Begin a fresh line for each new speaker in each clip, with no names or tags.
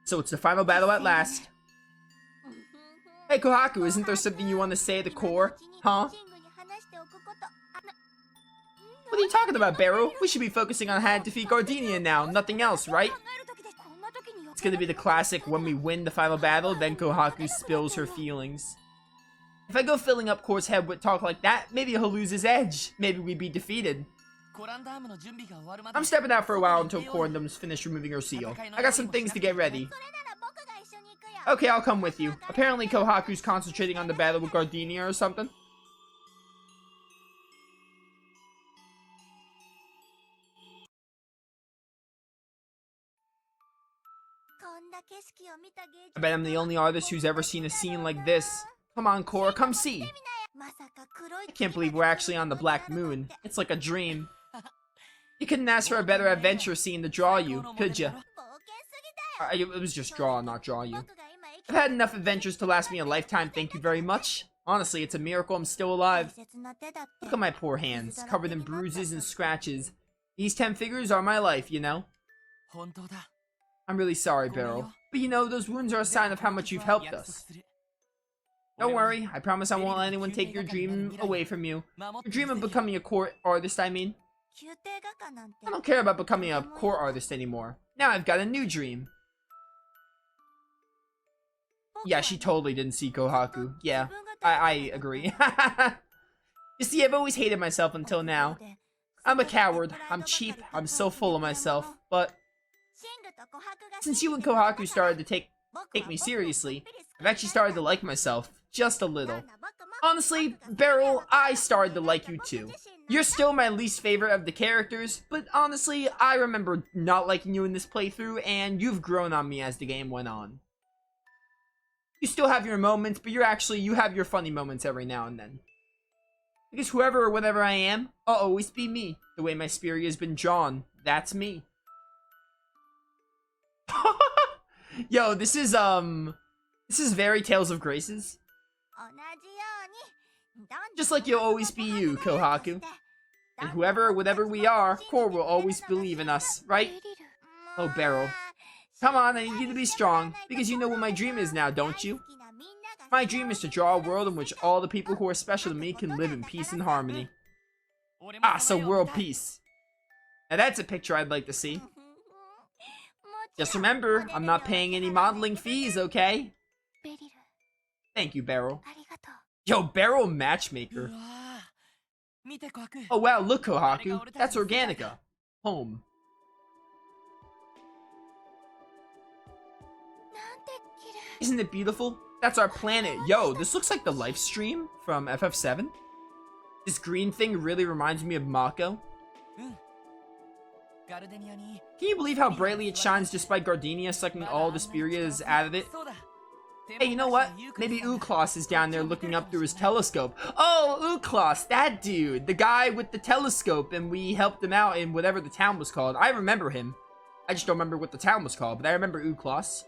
So it's the final battle at last. Hey Kohaku, isn't there something you want to say at the core? Huh? What are you talking about, Barrow? We should be focusing on how to defeat Gardenia now, nothing else, right? It's gonna be the classic when we win the final battle, then Kohaku spills her feelings. If I go filling up Core's head with talk like that, maybe he'll lose his edge. Maybe we'd be defeated. I'm stepping out for a while until Corundum's finished removing her seal. I got some things to get ready. Okay, I'll come with you. Apparently Kohaku's concentrating on the battle with Gardenia or something. I bet I'm the only artist who's ever seen a scene like this. Come on, Core, come see. I can't believe we're actually on the Black Moon. It's like a dream. You couldn't ask for a better adventure scene to draw you, could you? It was just draw, not draw you. I've had enough adventures to last me a lifetime, thank you very much. Honestly, it's a miracle I'm still alive. Look at my poor hands, covered in bruises and scratches. These 10 figures are my life, you know? I'm really sorry, Beryl. But you know, those wounds are a sign of how much you've helped us. Don't worry, I promise I won't let anyone take your dream away from you. Your dream of becoming a court artist, I mean. I don't care about becoming a court artist anymore. Now I've got a new dream. Yeah, she totally didn't see Kohaku. Yeah, I agree. You see, I've always hated myself until now. I'm a coward, I'm cheap, I'm so full of myself, but since you and Kohaku started to take me seriously, I've actually started to like myself, just a little. Honestly, Beryl, I started to like you too. You're still my least favorite of the characters, but honestly, I remember not liking you in this playthrough, and you've grown on me as the game went on. You still have your moments, but you have your funny moments every now and then. Because whoever or whatever I am, I'll always be me. The way my spirit has been drawn, that's me. Yo, this is very Tales of Graces. Just like you'll always be you, Kohaku. And whoever or whatever we are, Core will always believe in us, right? Oh, Beryl. Come on, I need you to be strong, because you know what my dream is now, don't you? My dream is to draw a world in which all the people who are special to me can live in peace and harmony. Ah, so world peace. Now that's a picture I'd like to see. Just remember, I'm not paying any modeling fees, okay? Thank you, Beryl. Yo, Beryl Matchmaker. Oh wow, look, Kohaku. That's Organica. Home. Isn't it beautiful? That's our planet. Yo, this looks like the live stream from FF7. This green thing really reminds me of Mako. Can you believe how brightly it shines despite Gardenia sucking all the Spirias out of it? Hey, you know what? Maybe Uklos is down there looking up through his telescope. Oh, Uklos, that dude. The guy with the telescope, and we helped him out in whatever the town was called. I remember him. I just don't remember what the town was called, but I remember Uklos.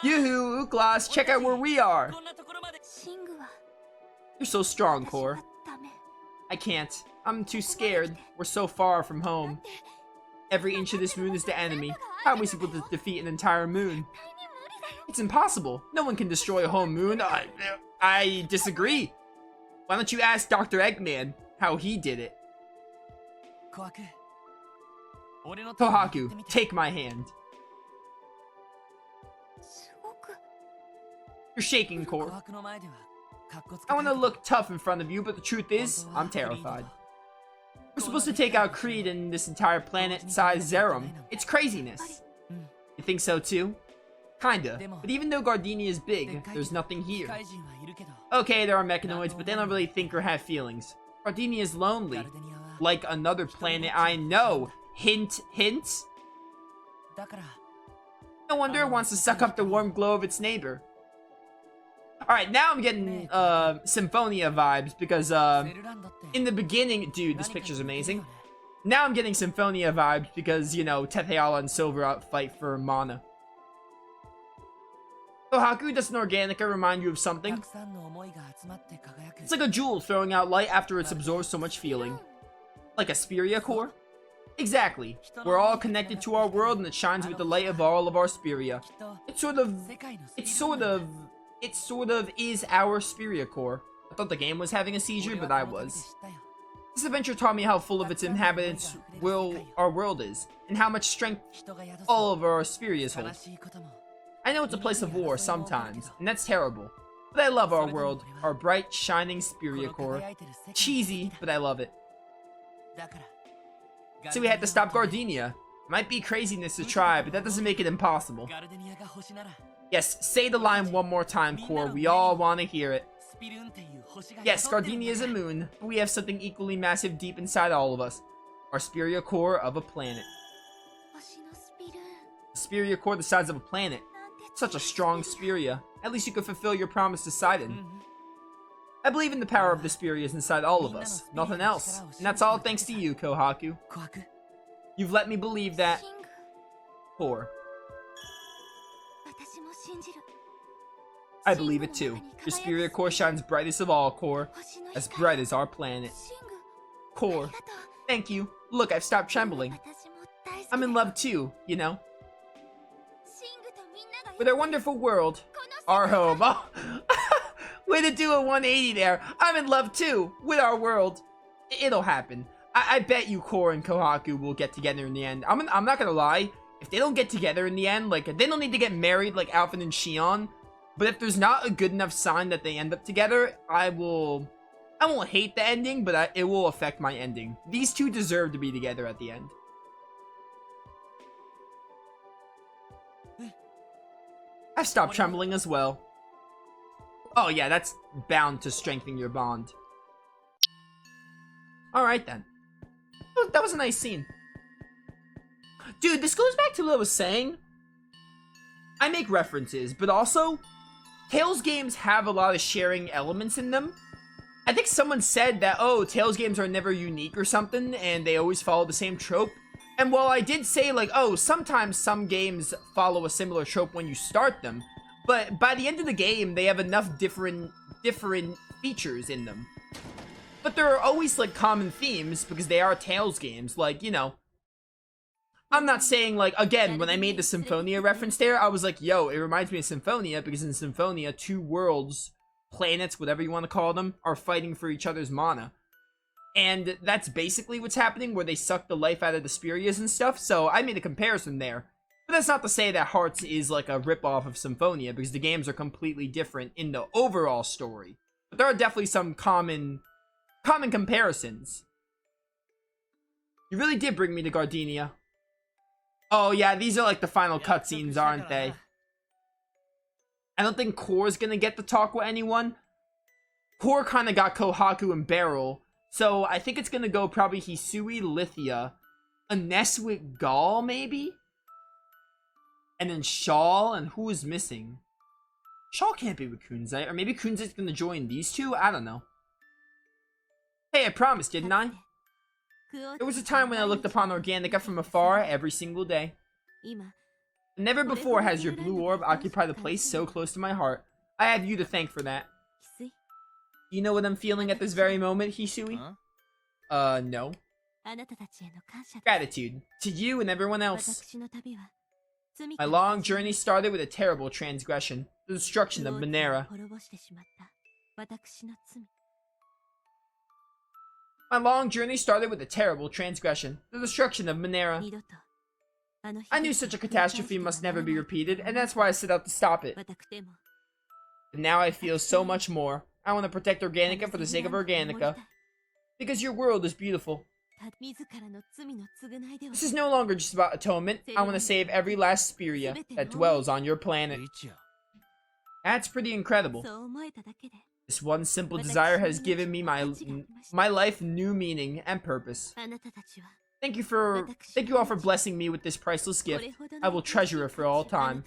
Yoo-hoo, Uklos, check out where we are. You're so strong, Core. I can't. I'm too scared. We're so far from home. Every inch of this moon is the enemy. How are we supposed to defeat an entire moon? It's impossible. No one can destroy a whole moon. I disagree. Why don't you ask Dr. Eggman how he did it? Kohaku, take my hand. You're shaking, Core. I want to look tough in front of you, but the truth is, I'm terrified. We're supposed to take out Creed and this entire planet-sized Zerum. It's craziness. You think so too? Kinda. But even though Gardenia is big, there's nothing here. Okay, there are mechanoids, but they don't really think or have feelings. Gardenia is lonely. Like another planet I know. Hint, hint. No wonder it wants to suck up the warm glow of its neighbor. Alright, now I'm getting Symphonia vibes because in the beginning, dude, this picture's amazing. Now I'm getting Symphonia vibes because, you know, Tetheala and Silver fight for mana. Kohaku, doesn't Organica remind you of something? It's like a jewel throwing out light after it's absorbed so much feeling. Like a Spiria core? Exactly. We're all connected to our world and it shines with the light of all of our Spiria. It sort of is our Spiria core. I thought the game was having a seizure, but I was. This adventure taught me how full of its inhabitants our world is, and how much strength all of our Spirias hold. I know it's a place of war sometimes, and that's terrible. But I love our world, our bright, shining Spiria core. Cheesy, but I love it. So we had to stop Gardenia. Might be craziness to try, but that doesn't make it impossible. Yes, say the line one more time, Core. We all want to hear it. Yes, Gardenia is a moon, but we have something equally massive deep inside all of us. Our Spiria core of a planet. Spiria core the size of a planet. Such a strong Spiria. At least you could fulfill your promise to Sidon. I believe in the power of the Spirias inside all of us. Nothing else. And that's all thanks to you, Kohaku. You've let me believe that. Core. I believe it too. Your Spiria core shines brightest of all, Core. As bright as our planet. Core. Thank you. Look, I've stopped trembling. I'm in love too, you know. With our wonderful world. Our home. Oh. Way to do a 180 there. I'm in love too. With our world. It'll happen. I bet you Core and Kohaku will get together in the end. I'm not gonna lie. If they don't get together in the end, like, they don't need to get married like Alphen and Shion. But if there's not a good enough sign that they end up together, I won't hate the ending, but it will affect my ending. These two deserve to be together at the end. I've stopped trembling as well. Oh yeah, that's bound to strengthen your bond. Alright then. That was a nice scene. Dude, this goes back to what I was saying. I make references, but also, Tales games have a lot of sharing elements in them. I think someone said that, oh, Tales games are never unique or something, and they always follow the same trope. And while I did say, like, oh, sometimes some games follow a similar trope when you start them, but by the end of the game, they have enough different features in them. But there are always, like, common themes, because they are Tales games, like, you know. I'm not saying, like, again, when I made the Symphonia reference there, I was like, yo, it reminds me of Symphonia, because in Symphonia, two worlds, planets, whatever you want to call them, are fighting for each other's mana. And that's basically what's happening, where they suck the life out of the Spirias and stuff, so I made a comparison there. But that's not to say that Hearts is, like, a ripoff of Symphonia, because the games are completely different in the overall story. But there are definitely some common comparisons. You really did bring me to Gardenia. Oh yeah, these are like the final cutscenes, aren't they? I don't think Core's gonna get to talk with anyone. Core kinda got Kohaku and Beryl, so I think it's gonna go probably Hisui, Lithia, Ines with Gaul, maybe? And then Shaw, and who is missing? Shaw can't be with Kunzite, or maybe Kunzite's gonna join these two? I don't know. Hey, I promised, didn't I? There was a time when I looked upon Organica from afar every single day. Never before has your blue orb occupied a place so close to my heart. I have you to thank for that. You know what I'm feeling at this very moment, Hisui? No. Gratitude. To you and everyone else. My long journey started with a terrible transgression. The destruction of Minera. My long journey started with a terrible transgression. The destruction of Minera. I knew such a catastrophe must never be repeated, and that's why I set out to stop it. But now I feel so much more. I want to protect Organica for the sake of Organica. Because your world is beautiful. This is no longer just about atonement. I want to save every last Spiria that dwells on your planet. That's pretty incredible. This one simple desire has given me my life new meaning and purpose. Thank you all for blessing me with this priceless gift. I will treasure it for all time.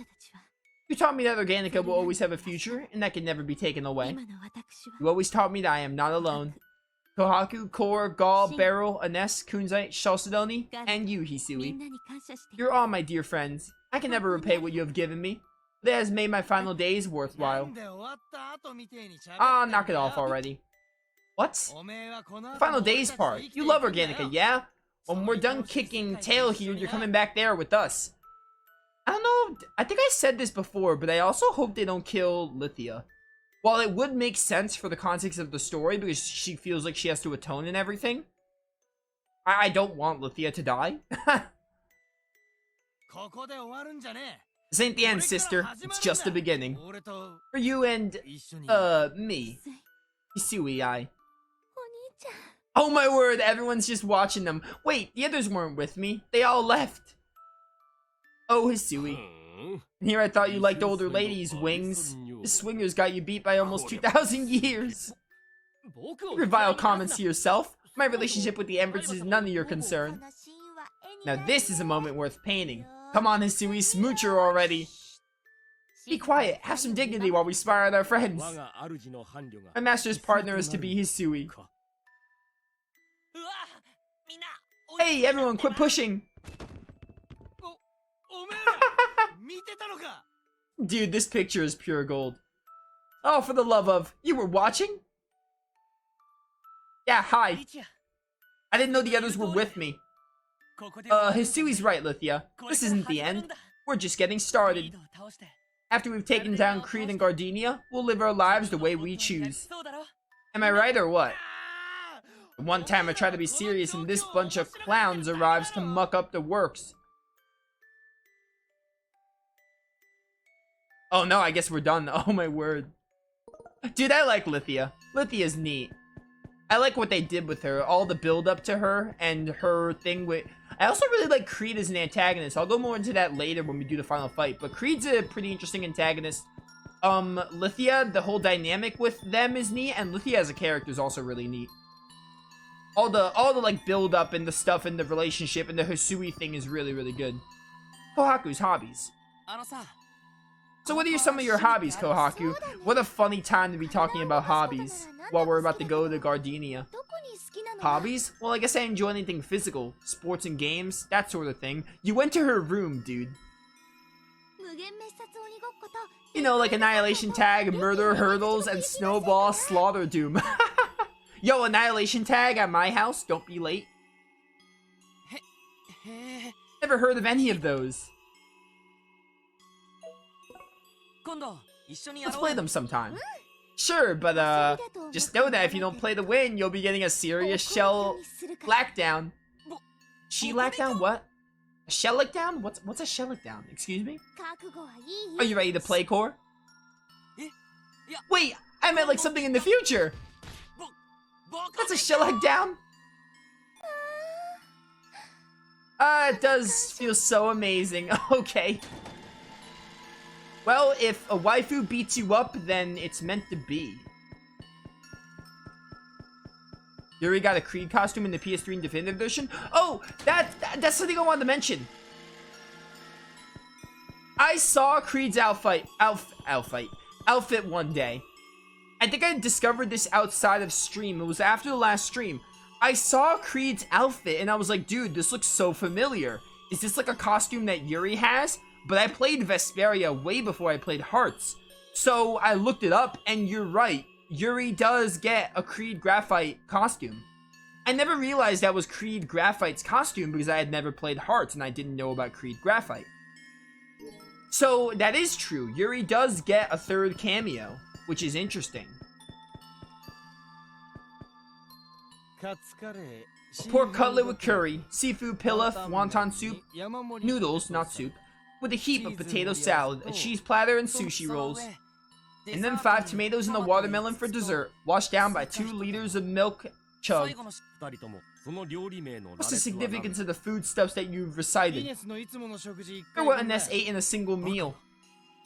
You taught me that Organica will always have a future, and that can never be taken away. You always taught me that I am not alone. Kohaku, Core, Gaul, Beryl, Ines, Kunzite, Shalcedony, and you, Hisui. You're all my dear friends. I can never repay what you have given me. That has made my final days worthwhile. Ah, knock it off already. What? The final days part. You love Organica, yeah? When we're done kicking tail here, you're coming back there with us. I don't know, I think I said this before, but I also hope they don't kill Lithia. While it would make sense for the context of the story, because she feels like she has to atone and everything, I don't want Lithia to die. This ain't the end, sister. It's just the beginning. For you and, me. Hisui. Oh my word, everyone's just watching them. Wait, the others weren't with me. They all left. Oh, Hisui. And here I thought you liked older ladies, Wings. The swingers got you beat by almost 2,000 years. Your vile comments to yourself. My relationship with the Empress is none of your concern. Now this is a moment worth painting. Come on, Hisui, smooch her already. Be quiet, have some dignity while we spy on our friends. My master's partner is to be Hisui. Hey, everyone, quit pushing. Dude, this picture is pure gold. Oh, for the love of... You were watching? Yeah, hi. I didn't know the others were with me. Hisui's right, Lithia. This isn't the end. We're just getting started. After we've taken down Creed and Gardenia, we'll live our lives the way we choose. Am I right or what? One time I tried to be serious and this bunch of clowns arrives to muck up the works. Oh no, I guess we're done. Oh my word. Dude, I like Lithia. Lithia's neat. I like what they did with her. All the build up to her and her thing with... I also really like Creed as an antagonist. I'll go more into that later when we do the final fight. But Creed's a pretty interesting antagonist. Lithia, the whole dynamic with them is neat. And Lithia as a character is also really neat. All the like build up and the stuff in the relationship and the Hisui thing is really, really good. Kohaku's hobbies. So what are some of your hobbies, Kohaku? What a funny time to be talking about hobbies while we're about to go to Gardenia. Hobbies? Well, I guess I enjoy anything physical. Sports and games, that sort of thing. You went to her room, dude. You know, like Annihilation Tag, Murder Hurdles, and Snowball Slaughter Doom. Yo, Annihilation Tag at my house, don't be late. Never heard of any of those. Let's play them sometime. Sure, but just know that if you don't play to win, you'll be getting a serious shell lackdown. She-lackdown? What? A shell-lackdown? What's a shell-lackdown? Excuse me? Are you ready to play, Core? Wait, I meant like something in the future. That's a shell-lackdown? It does feel so amazing. Okay. Well, if a waifu beats you up, then it's meant to be. Yuri got a Creed costume in the PS3 and Definitive Edition. Oh, that's something I wanted to mention. I saw Creed's outfit one day. I think I discovered this outside of stream. It was after the last stream. I saw Creed's outfit and I was like, dude, this looks so familiar. Is this like a costume that Yuri has? But I played Vesperia way before I played Hearts. So I looked it up, and you're right. Yuri does get a Creed Graphite costume. I never realized that was Creed Graphite's costume because I had never played Hearts and I didn't know about Creed Graphite. So that is true. Yuri does get a third cameo, which is interesting. Pork cutlet with curry, seafood pilaf, wonton soup, noodles, not soup, with a heap of potato salad, a cheese platter, and sushi rolls. And then 5 tomatoes and a watermelon for dessert, washed down by 2 liters of milk chug. What's the significance of the foodstuffs that you've recited? They're what Ines ate in a single meal.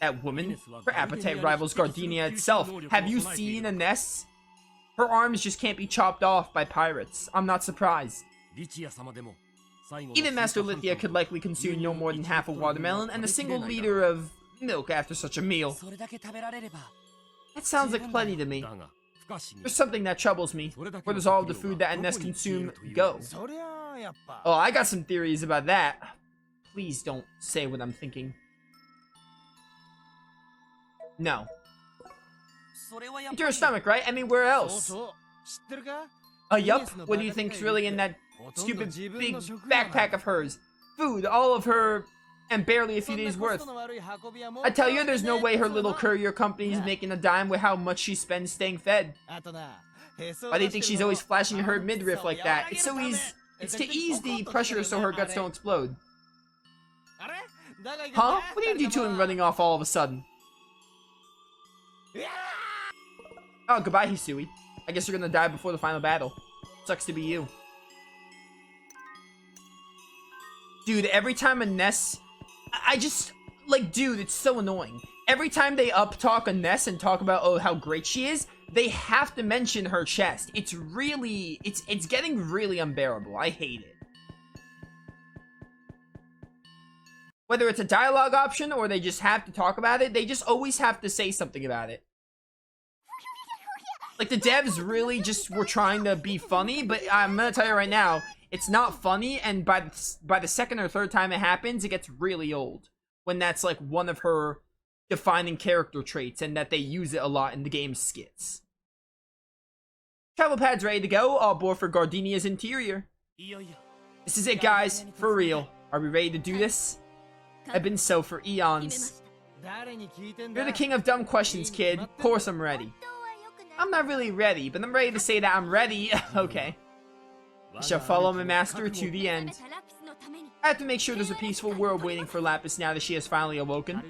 That woman, her appetite rivals Gardenia itself. Have you seen Ines? Her arms just can't be chopped off by pirates. I'm not surprised. Even Master Lithia could likely consume no more than half a watermelon and a single liter of milk after such a meal. That sounds like plenty to me. There's something that troubles me. Where does all of the food that Ines consume go? Oh, I got some theories about that. Please don't say what I'm thinking. No. Into her stomach, right? I mean, where else? Yup. What do you think's really in that Stupid big backpack of hers. Food, all of her, and barely a few days worth. I tell you, there's no way her little courier company is making a dime with how much she spends staying fed. Why do you think she's always flashing her midriff like that? It's so easy. It's to ease the pressure so her guts don't explode. Huh? What are you doing running off all of a sudden? Oh, goodbye, Hisui. I guess you're gonna die before the final battle. Sucks to be you. Dude, every time a Ness... I just... Like, dude, it's so annoying. Every time they up-talk a Ness and talk about, oh, how great she is, they have to mention her chest. It's really... It's getting really unbearable. I hate it. Whether it's a dialogue option or they just have to talk about it, they just always have to say something about it. Like, the devs really just were trying to be funny, but I'm gonna tell you right now, it's not funny, and by the second or third time it happens, it gets really old. When that's, like, one of her defining character traits, and that they use it a lot in the game's skits. Travel pad's ready to go, all aboard for Gardenia's interior. This is it, guys, for real. Are we ready to do this? I've been so for eons. You're the king of dumb questions, kid. Of course I'm ready. I'm not really ready, but I'm ready to say that I'm ready. Okay. I shall follow my master to the end. I have to make sure there's a peaceful world waiting for Lapis now that she has finally awoken.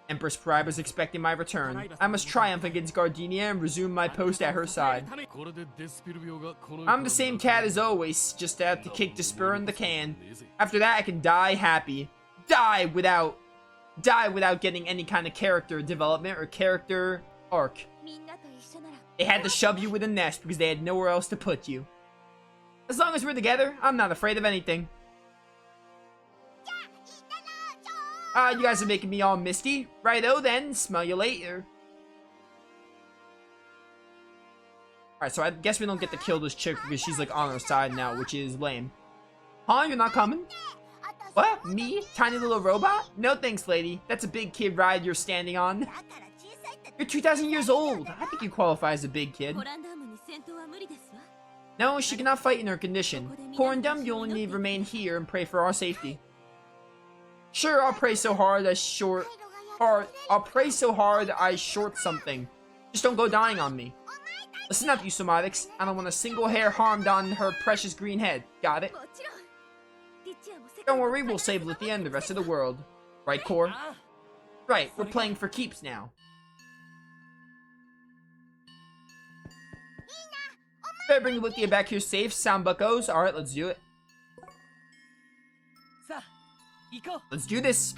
Empress Pride is expecting my return. I must triumph against Gardenia and resume my post at her side. I'm the same cat as always, just have to kick the spur in the can. After that, I can die happy. Die without getting any kind of character development or character arc. They had to shove you with a nest because they had nowhere else to put you. As long as we're together, I'm not afraid of anything. You guys are making me all misty. Righto then, smell you later. Alright, so I guess we don't get to kill this chick because she's like on our side now, which is lame. Huh? You're not coming? What? Me? Tiny little robot? No thanks, lady. That's a big kid ride you're standing on. You're 2,000 years old. I think you qualify as a big kid. No, she cannot fight in her condition. Poor and dumb, you only need to remain here and pray for our safety. Sure, I'll pray so hard I short something. Just don't go dying on me. Listen up, you somatics. I don't want a single hair harmed on her precious green head. Got it? Don't worry, we'll save Lithia and the rest of the world. Right, Core? Right, we're playing for keeps now. Better bring Lithia back here safe, sound buckos. Alright, let's do it. Let's do this.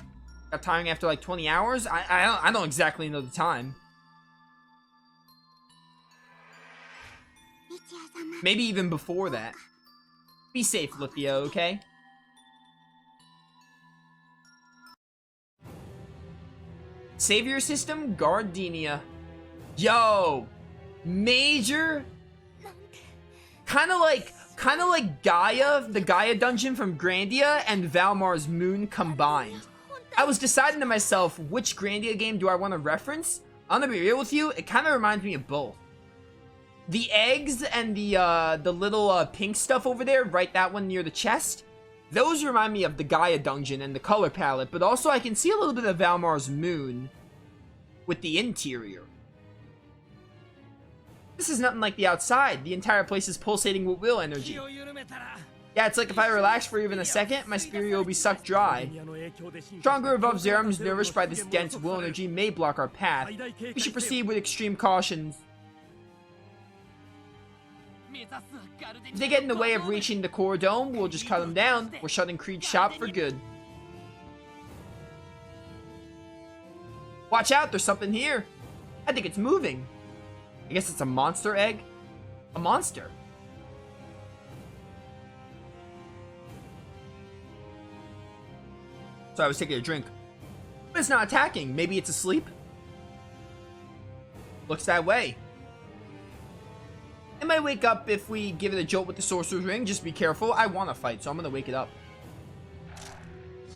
Got timing after like 20 hours? I don't exactly know the time. Maybe even before that. Be safe, Lithia, okay? Savior system, Gardenia. Yo! Major... Kinda like Gaia, the Gaia dungeon from Grandia, and Valmar's Moon combined. I was deciding to myself, which Grandia game do I want to reference? I'm gonna be real with you, it kinda reminds me of both. The eggs and the little pink stuff over there, right that one near the chest, those remind me of the Gaia dungeon and the color palette, but also I can see a little bit of Valmar's Moon with the interior. This is nothing like the outside. The entire place is pulsating with will energy. Yeah, it's like if I relax for even a second, my spirit will be sucked dry. Stronger above Zerums nourished by this dense will energy may block our path. We should proceed with extreme caution. If they get in the way of reaching the core dome, we'll just cut them down. We're shutting Creed's shop for good. Watch out, there's something here. I think it's moving. I guess it's a monster egg? A monster. So I was taking a drink. But it's not attacking. Maybe it's asleep? Looks that way. It might wake up if we give it a jolt with the Sorcerer's Ring. Just be careful. I want to fight, so I'm going to wake it up.